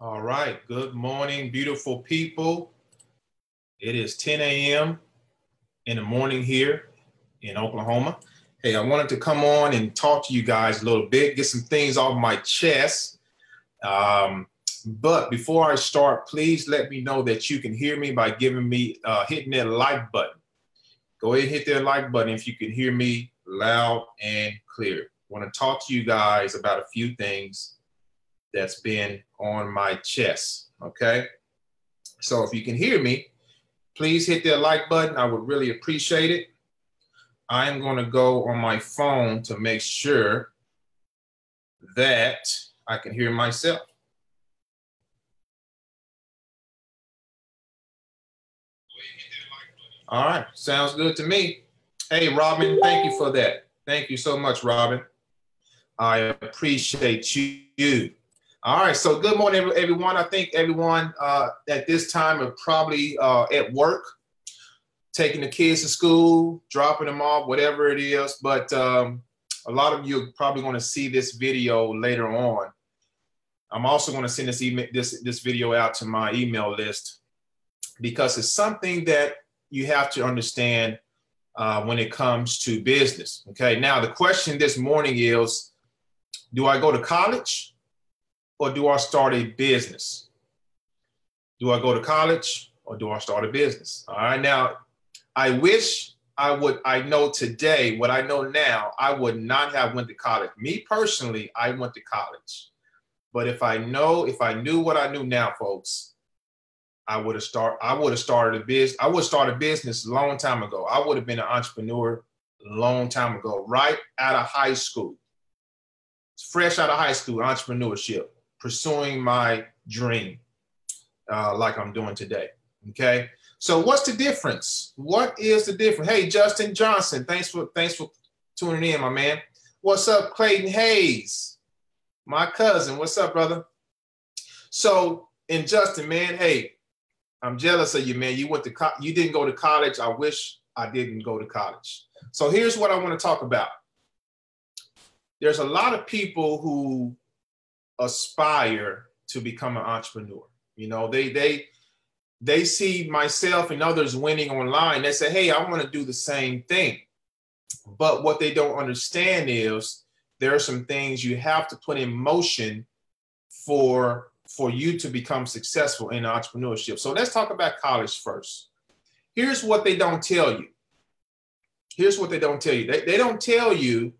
All right. Good morning, beautiful people. It is 10 a.m. in the morning here in Oklahoma. Hey, I wanted to come on and talk to you guys a little bit, get some things off my chest. But before I start, please let me know that you can hear me by giving me hitting that like button. Go ahead and hit that like button if you can hear me loud and clear. I want to talk to you guys about a few things that's been on my chest, okay? So if you can hear me, please hit that like button. I would really appreciate it. I am going to go on my phone to make sure that I can hear myself. All right, sounds good to me. Hey, Robin, thank you for that. Thank you so much, Robin. I appreciate you. All right, so good morning, everyone. I think everyone at this time are probably at work, taking the kids to school, dropping them off, whatever it is. But a lot of you are probably going to see this video later on. I'm also going to send this video out to my email list because it's something that you have to understand when it comes to business. Okay, now the question this morning is, do I go to college or do I start a business? Do I go to college or do I start a business? All right, now I wish I know today what I know now, I would not have went to college. Me personally, I went to college. But if I knew what I knew now, folks, I would have started a business. I would start a business a long time ago. I would have been an entrepreneur a long time ago, right out of high school. Fresh out of high school, entrepreneurship, pursuing my dream like I'm doing today, okay? So what's the difference? What is the difference? Hey, Justin Johnson, thanks for tuning in, my man. What's up, Clayton Hayes? My cousin, what's up, brother? So, and Justin, man, hey, I'm jealous of you, man. You didn't go to college. I wish I didn't go to college. So here's what I want to talk about. There's a lot of people who aspire to become an entrepreneur. You know, they see myself and others winning online. They say, hey, I want to do the same thing. But what they don't understand is there are some things you have to put in motion for you to become successful in entrepreneurship. So let's talk about college first. Here's what they don't tell you. Here's what they don't tell you. They don't tell you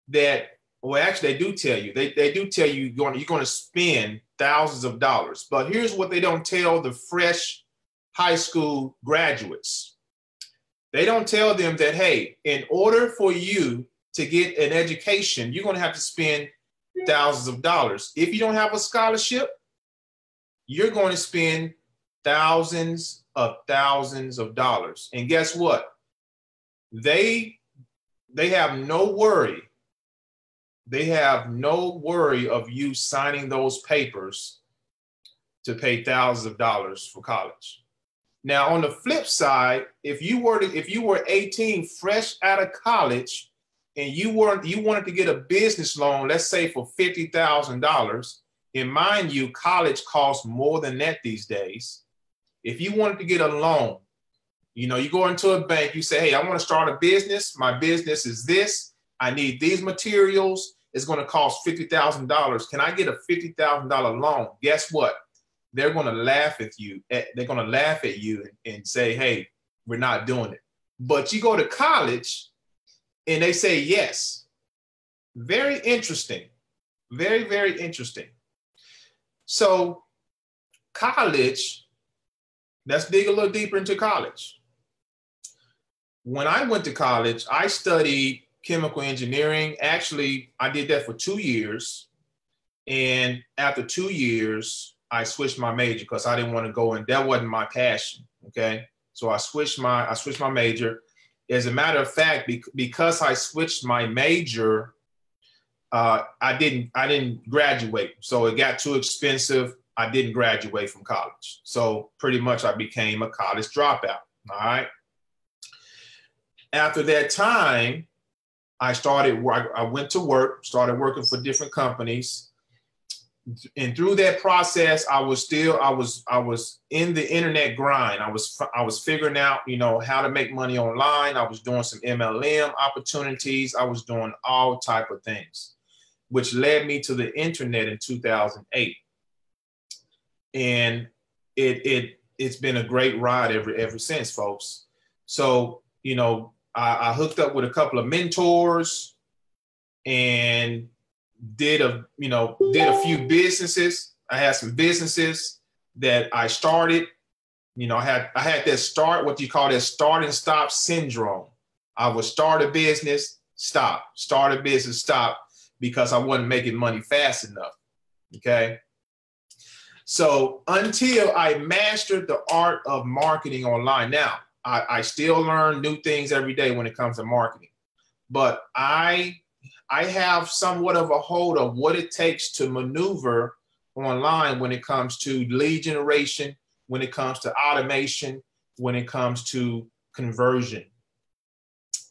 that, well, actually they do tell you. They do tell you you're going to spend thousands of dollars. But here's what they don't tell the fresh high school graduates. They don't tell them that, hey, in order for you to get an education, you're going to have to spend thousands of dollars. If you don't have a scholarship, you're going to spend thousands of dollars. And guess what? They have no worry. They have no worry of you signing those papers to pay thousands of dollars for college. Now, on the flip side, if you were 18, fresh out of college, and you wanted to get a business loan, let's say for $50,000, and mind you, college costs more than that these days. If you wanted to get a loan, you know, you go into a bank, you say, hey, I want to start a business. My business is this. I need these materials. It's going to cost $50,000. Can I get a $50,000 loan? Guess what? They're going to laugh at you. They're going to laugh at you and say, hey, we're not doing it. But you go to college and they say yes. Very interesting. Very, very interesting. So college, let's dig a little deeper into college. When I went to college, I studied chemical engineering. Actually, I did that for 2 years. And after 2 years, I switched my major because I didn't want to go in. That wasn't my passion, okay? So I switched my major. As a matter of fact, because I switched my major, I didn't graduate. So it got too expensive. I didn't graduate from college. So pretty much I became a college dropout, all right? After that time, I went to work, started working for different companies. And through that process, I was in the internet grind. I was figuring out, how to make money online. I was doing some MLM opportunities. I was doing all type of things, which led me to the internet in 2008. And it's been a great ride ever since, folks. So, I hooked up with a couple of mentors and did a few businesses. I had some businesses that I started. I had that what you call that start and stop syndrome. I would start a business, stop, because I wasn't making money fast enough. Okay. So until I mastered the art of marketing online. Now, I still learn new things every day when it comes to marketing, but I have somewhat of a hold of what it takes to maneuver online when it comes to lead generation, when it comes to automation, when it comes to conversion.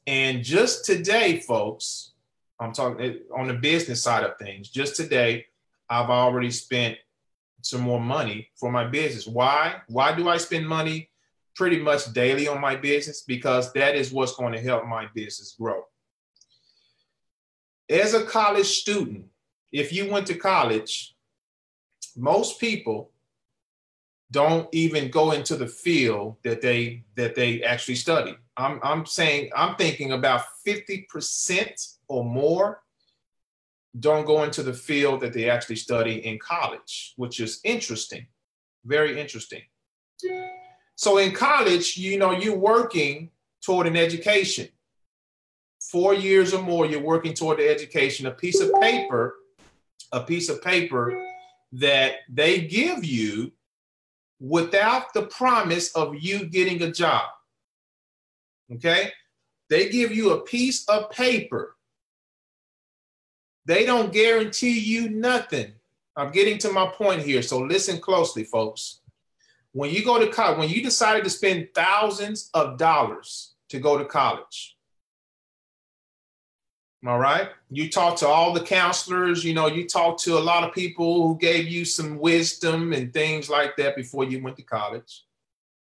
And just today, folks, I'm talking on the business side of things. Just today, I've already spent some more money for my business. Why? Why do I spend money pretty much daily on my business? Because that is what's going to help my business grow. As a college student, if you went to college, most people don't even go into the field that they actually study. I'm thinking about 50% or more don't go into the field that they actually study in college, which is interesting, very interesting. So in college, you're working toward an education. 4 years or more, you're working toward the education, a piece of paper that they give you without the promise of you getting a job. Okay? They give you a piece of paper. They don't guarantee you nothing. I'm getting to my point here, so listen closely, folks. When you go to college, when you decided to spend thousands of dollars to go to college, all right? You talk to all the counselors, you talk to a lot of people who gave you some wisdom and things like that before you went to college.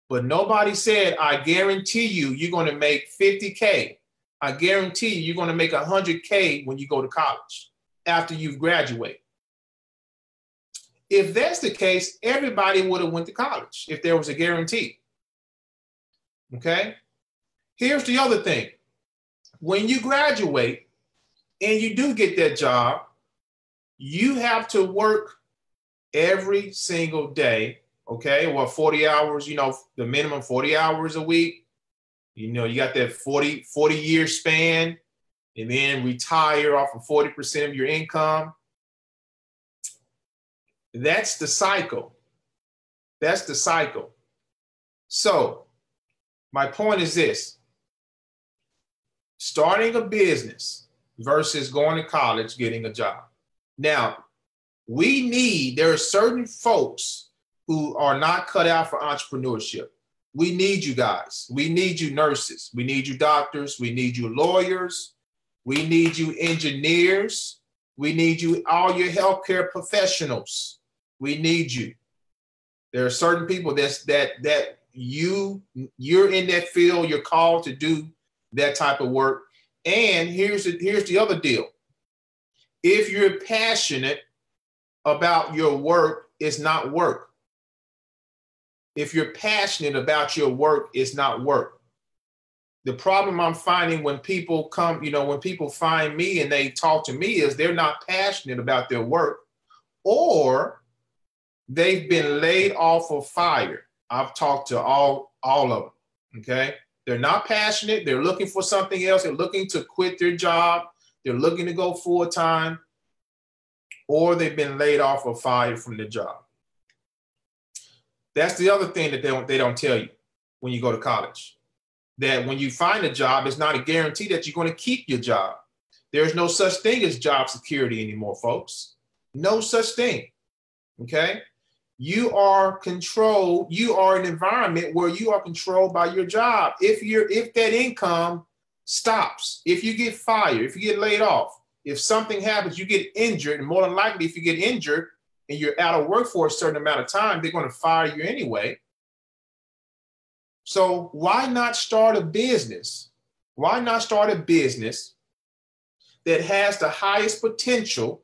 But nobody said, I guarantee you, you're going to make 50K. I guarantee you, you're going to make 100K when you go to college after you've graduated. If that's the case, everybody would have went to college if there was a guarantee. Okay? Here's the other thing. When you graduate and you do get that job, you have to work every single day, okay? Well, 40 hours, the minimum 40 hours a week. You got that 40-year span, and then retire off of 40% of your income. That's the cycle. That's the cycle. So my point is this: starting a business versus going to college, getting a job. Now, there are certain folks who are not cut out for entrepreneurship. We need you guys. We need you nurses. We need you doctors. We need you lawyers. We need you engineers. We need you, all your healthcare professionals. We need you. There are certain people that you're in that field. You're called to do that type of work. And here's the other deal. If you're passionate about your work, it's not work. If you're passionate about your work, it's not work. The problem I'm finding when people come, when people find me and they talk to me is they're not passionate about their work, or they've been laid off or fired. I've talked to all of them, okay? They're not passionate. They're looking for something else. They're looking to quit their job. They're looking to go full-time, or they've been laid off or fired from their job. That's the other thing that they don't tell you when you go to college. That when you find a job, it's not a guarantee that you're going to keep your job. There's no such thing as job security anymore, folks. No such thing, okay? You are controlled. You are an environment where you are controlled by your job. If that income stops, if you get fired, if you get laid off, if something happens, you get injured, and more than likely, if you get injured, and you're out of work for a certain amount of time, they're going to fire you anyway. So why not start a business? Why not start a business that has the highest potential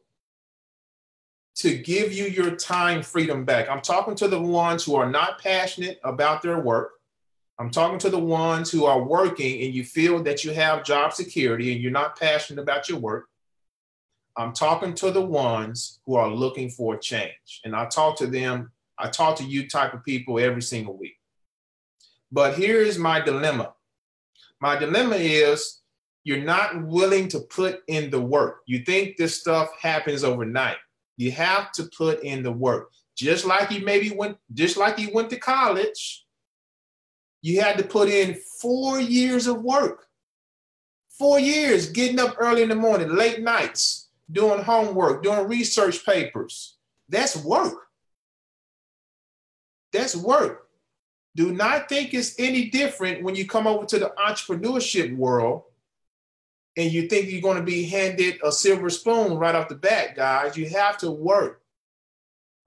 to give you your time freedom back? I'm talking to the ones who are not passionate about their work. I'm talking to the ones who are working and you feel that you have job security and you're not passionate about your work. I'm talking to the ones who are looking for a change. And I talk to them, I talk to you type of people every single week. But here is my dilemma. My dilemma is you're not willing to put in the work. You think this stuff happens overnight. You have to put in the work. Just like you went to college, you had to put in 4 years of work. 4 years, getting up early in the morning, late nights, doing homework, doing research papers. That's work. That's work. Do not think it's any different when you come over to the entrepreneurship world and you think you're going to be handed a silver spoon right off the bat, guys. You have to work,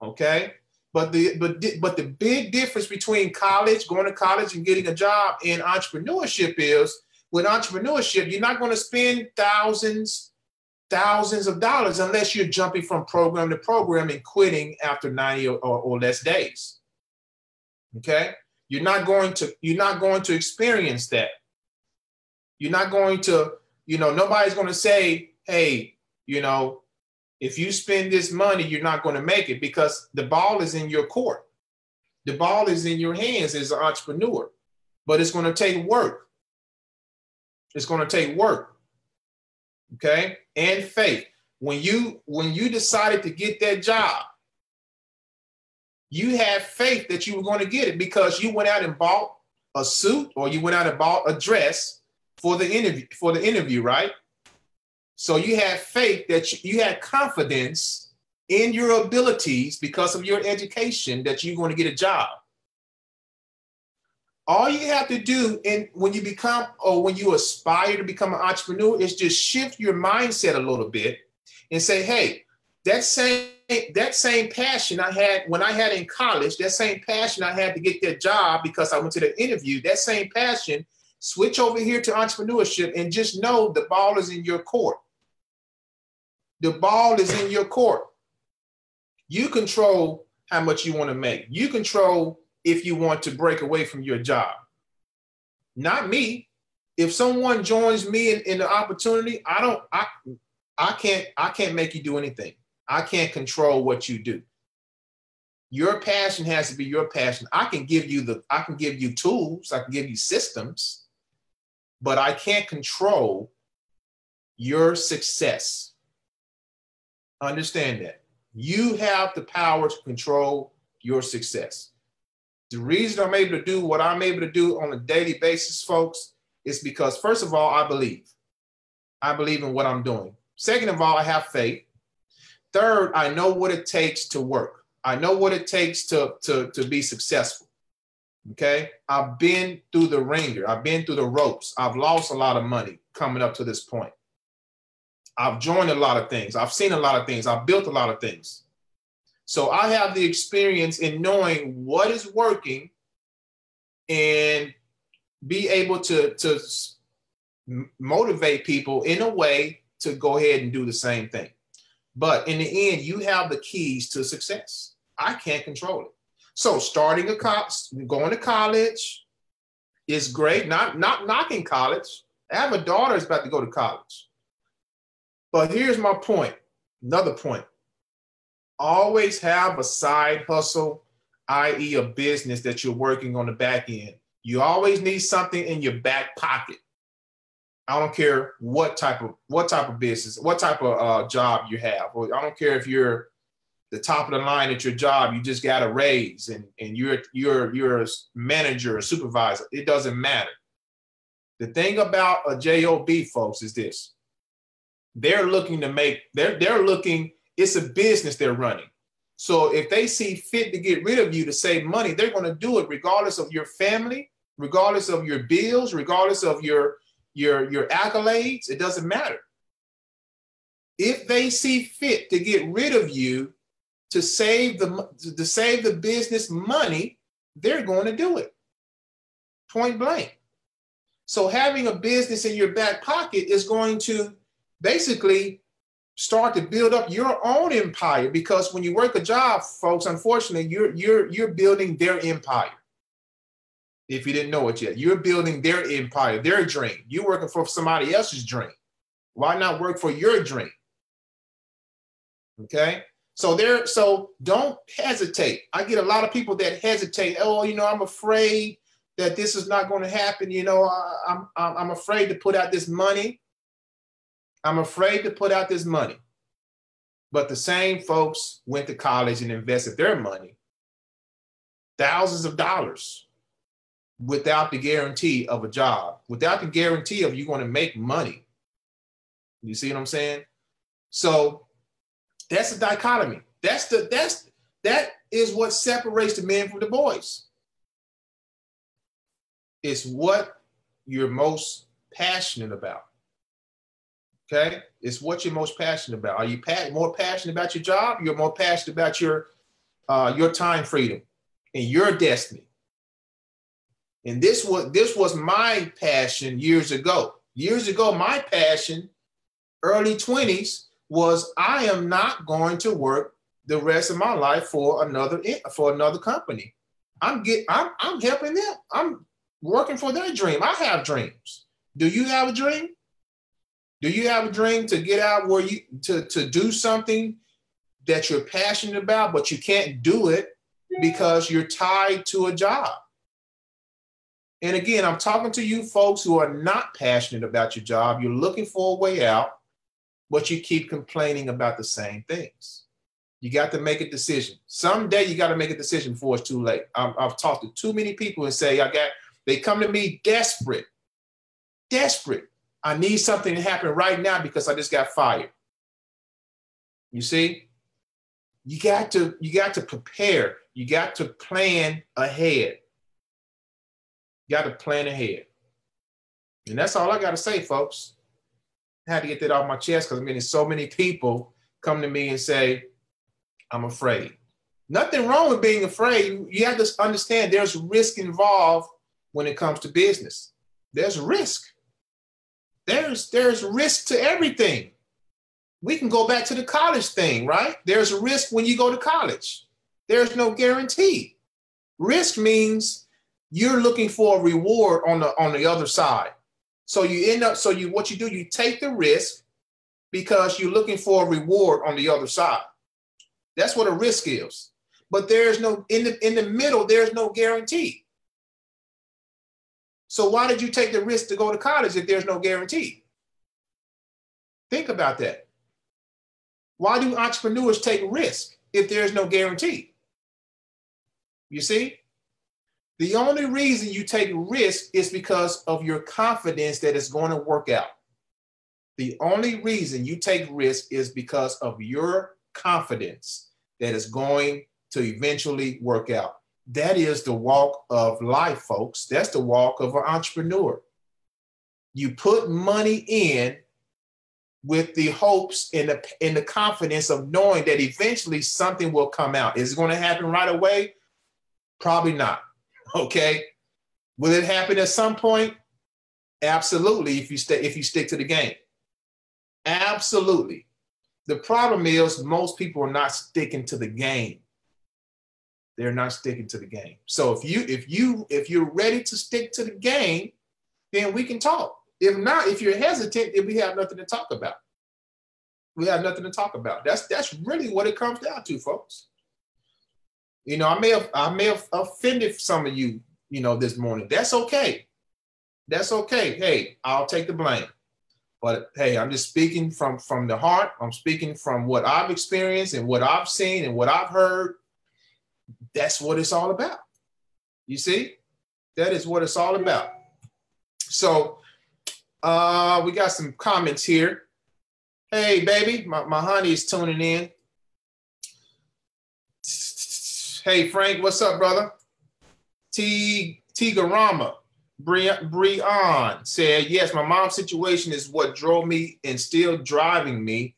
okay? But the big difference between college, going to college and getting a job and entrepreneurship is, with entrepreneurship, you're not going to spend thousands of dollars unless you're jumping from program to program and quitting after 90 or less days, okay? You're not going to experience that. You're not going to, nobody's going to say, hey, if you spend this money, you're not going to make it, because the ball is in your court. The ball is in your hands as an entrepreneur, but it's going to take work. It's going to take work. Okay. And faith. When you decided to get that job, you had faith that you were going to get it because you went out and bought a suit or you went out and bought a dress for the interview, right? So you had faith that you had confidence in your abilities because of your education that you're going to get a job. All you have to do when you aspire to become an entrepreneur is just shift your mindset a little bit and say, hey, that same passion I had when I had in college, that same passion I had to get that job because I went to the interview, that same passion, switch over here to entrepreneurship and just know the ball is in your court. The ball is in your court. You control how much you want to make. You control if you want to break away from your job. Not me. If someone joins me in the opportunity, I can't make you do anything. I can't control what you do. Your passion has to be your passion. I can give you tools, I can give you systems, but I can't control your success. Understand that. You have the power to control your success. The reason I'm able to do what I'm able to do on a daily basis, folks, is because, first of all, I believe. I believe in what I'm doing. Second of all, I have faith. Third, I know what it takes to work. I know what it takes to be successful. Okay? I've been through the ringer. I've been through the ropes. I've lost a lot of money coming up to this point. I've joined a lot of things. I've seen a lot of things. I've built a lot of things. So I have the experience in knowing what is working and be able to motivate people in a way to go ahead and do the same thing. But in the end, you have the keys to success. I can't control it. So going to college is great. Not knocking college. I have a daughter who's about to go to college. But here's my point. Another point. Always have a side hustle, i.e. a business that you're working on the back end. You always need something in your back pocket. I don't care what type of business, what type of job you have. Or I don't care if you're the top of the line at your job, you just got a raise and you're a manager or supervisor. It doesn't matter. The thing about a job, folks, is this. They're looking, it's a business they're running. So if they see fit to get rid of you to save money, they're going to do it regardless of your family, regardless of your bills, regardless of your accolades. It doesn't matter. If they see fit to get rid of you, to save the business money, they're going to do it. Point blank. So having a business in your back pocket is going to basically start to build up your own empire, because when you work a job, folks, unfortunately, you're building their empire. If you didn't know it yet, you're building their empire, their dream. You're working for somebody else's dream. Why not work for your dream? Okay. So don't hesitate. I get a lot of people that hesitate. Oh, I'm afraid that this is not going to happen. I'm afraid to put out this money. I'm afraid to put out this money. But the same folks went to college and invested their money, thousands of dollars, without the guarantee of a job, without the guarantee of you're going to make money. You see what I'm saying? So that's the dichotomy. That is what separates the men from the boys. It's what you're most passionate about. Okay? It's what you're most passionate about. Are you more passionate about your job? You're more passionate about your time freedom and your destiny. And this was my passion years ago. Years ago, my passion, early 20s, was I am not going to work the rest of my life for another company. I'm helping them. I'm working for their dream. I have dreams. Do you have a dream? Do you have a dream to get out where to do something that you're passionate about, but you can't do it because you're tied to a job? And again, I'm talking to you folks who are not passionate about your job. You're looking for a way out, but you keep complaining about the same things. You got to make a decision. Someday you got to make a decision before it's too late. I've talked to too many people and say, they come to me desperate. I need something to happen right now because I just got fired. You see, you got to prepare. You got to plan ahead. You got to plan ahead. And that's all I got to say, folks. I had to get that off my chest because there's so many people come to me and say, I'm afraid. Nothing wrong with being afraid. You have to understand there's risk involved when it comes to business. There's risk. There's risk to everything. We can go back to the college thing, right? There's a risk when you go to college. There's no guarantee. Risk means you're looking for a reward on the other side. So what you do, you take the risk because you're looking for a reward on the other side. That's what a risk is. But there's no, in the middle, there's no guarantee. So why did you take the risk to go to college if there's no guarantee? Think about that. Why do entrepreneurs take risk if there's no guarantee? You see? The only reason you take risk is because of your confidence that it's going to work out. The only reason you take risk is because of your confidence that it's going to eventually work out. That is the walk of life, folks. That's the walk of an entrepreneur. You put money in with the hopes and the confidence of knowing that eventually something will come out. Is it going to happen right away? Probably not. Okay. Will it happen at some point? Absolutely. If you stick to the game. Absolutely. The problem is most people are not sticking to the game. They're not sticking to the game. So if you're ready to stick to the game, then we can talk. If not, if you're hesitant, then we have nothing to talk about. We have nothing to talk about. That's really what it comes down to, folks. I may have offended some of you, this morning. That's okay. That's okay. Hey, I'll take the blame. But hey, I'm just speaking from the heart. I'm speaking from what I've experienced and what I've seen and what I've heard. That's what it's all about. You see? That is what it's all about. So we got some comments here. Hey, baby, my honey is tuning in. Hey, Frank, what's up, brother? Tigarama, Breon said, yes, my mom's situation is what drove me and still driving me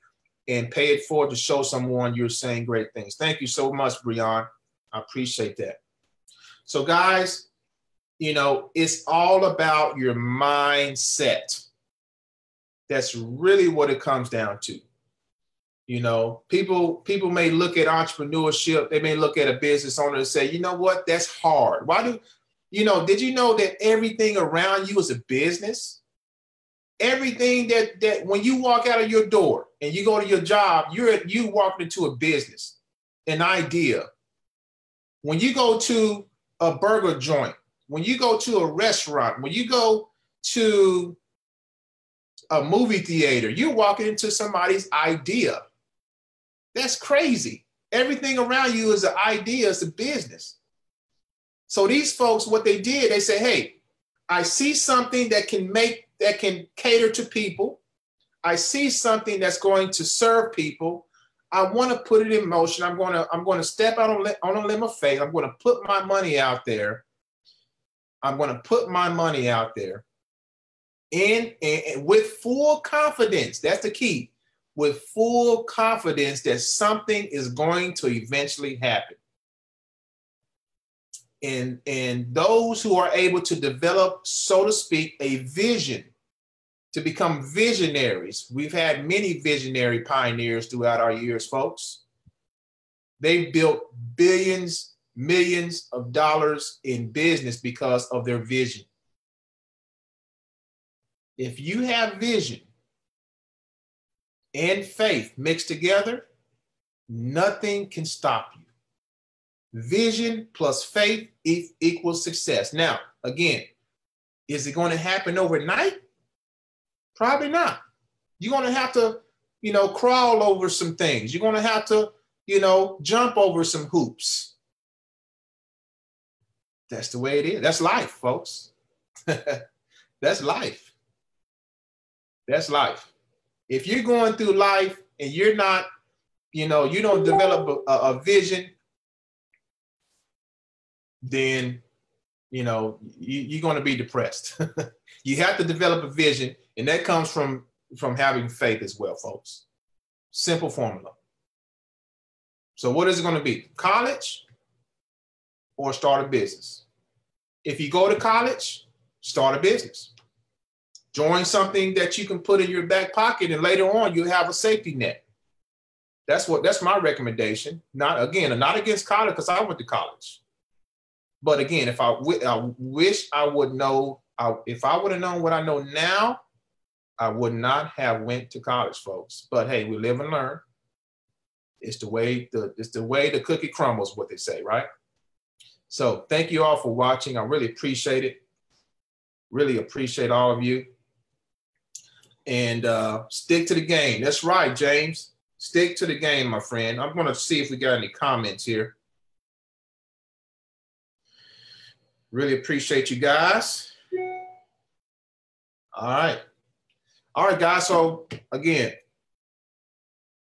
and pay it forward to show someone you're saying great things. Thank you so much, Breon. I appreciate that. So guys, you know, it's all about your mindset. That's really what it comes down to. You know, people may look at entrepreneurship, they may look at a business owner and say, you know what, that's hard. Why do, you know, did you know that everything around you is a business? Everything that when you walk out of your door and you go to your job, you walk into a business, an idea. When you go to a burger joint, when you go to a restaurant, when you go to a movie theater, you're walking into somebody's idea. That's crazy. Everything around you is an idea, it's a business. So these folks, what they did, they say, hey, I see something that can cater to people. I see something that's going to serve people. I want to put it in motion. I'm going to step out on a limb of faith. I'm going to put my money out there. I'm going to put my money out there and with full confidence. That's the key. With full confidence that something is going to eventually happen. And those who are able to develop, so to speak, a vision, to become visionaries. We've had many visionary pioneers throughout our years, folks. They've built billions, millions of dollars in business because of their vision. If you have vision and faith mixed together, nothing can stop you. Vision plus faith equals success. Now, again, is it going to happen overnight? Probably not. You're going to have to, you know, crawl over some things. You're going to have to, you know, jump over some hoops. That's the way it is. That's life, folks. That's life. That's life. If you're going through life and you're not, you know, you don't develop a vision, then, you know, you're going to be depressed. You have to develop a vision, and that comes from having faith as well, folks. Simple formula. So what is it going to be? College or start a business? If you go to college, start a business. Join something that you can put in your back pocket, and later on you'll have a safety net. That's my recommendation. Not against college, because I went to college. But again, if I wish I would know, if I would have known what I know now, I would not have went to college, folks. But hey, we live and learn. It's the way the cookie crumbles, what they say, right? So thank you all for watching. I really appreciate it. Really appreciate all of you. And stick to the game. That's right, James. Stick to the game, my friend. I'm going to see if we got any comments here. Really appreciate you guys. All right. All right, guys. So again,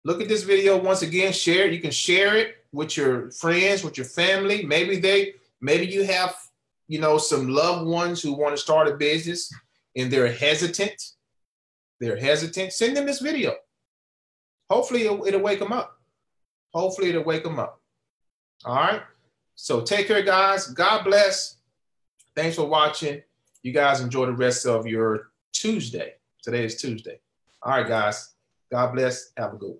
look at this video once again. Share it. You can share it with your friends, with your family. Maybe you have, you know, some loved ones who want to start a business and they're hesitant. Send them this video. Hopefully it'll wake them up. Hopefully it'll wake them up. All right. So take care, guys. God bless. Thanks for watching. You guys enjoy the rest of your Tuesday. Today is Tuesday. All right, guys. God bless. Have a good one.